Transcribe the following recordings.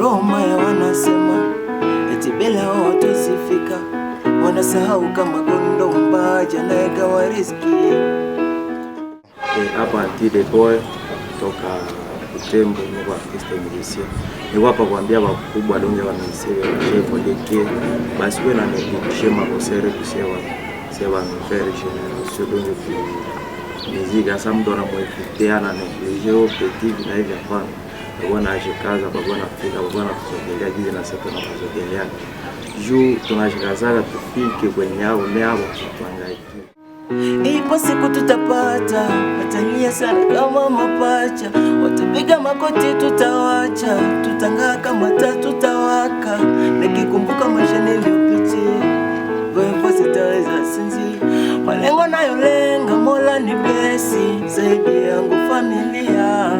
ngoma ya wanasema eti bila watu sifika, wanasahau kama gondo mbaja na egawa riziki. Hapa Antide Boy kutoka Butembo, ni artiste musicien. Ni hapa kuambia wakubwa donge wa msee chef deke basi wewe na nikushema kosere kusewa sewa faire génération donge musique asa mtu anamwekiteana na kujeo petit na hivi hapa bwana ajikaza bwana Afrika bwana kusogelea gizi na sasa na kusogelea juu tunashikaza tufike kwenye hao nao tuangaike. Ipo siku tutapata, watalia sana kama mapacha, watapiga makoti tutawacha, tutangaa kama taa tutawaka, nikikumbuka maisha niliyopitia, wewe sitaweza sinzi, malengo nayolenga Mola ni blesi, zaidi yangu familia,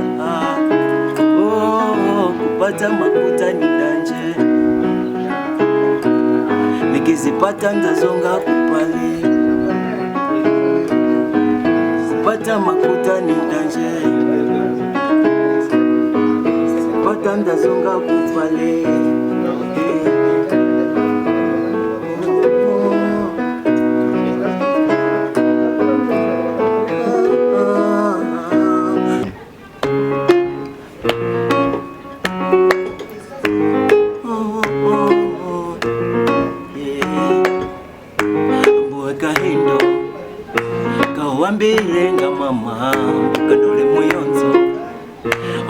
kupata makuta ni danje, nikizipata ndazonga kupali, pata makuta ni danje, pata ndazonga kupale. Wambirenga mama kandole muyonzo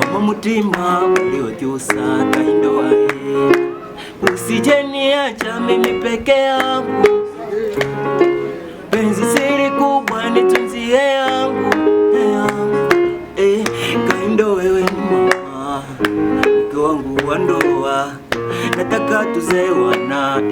omo mutima uliojusa kaindo wae, usijeni acha mimi peke yangu, penzi siri kubwa nitunzie yangu, kaindo wewe mama mke wangu wa ndoa, nataka tuzewana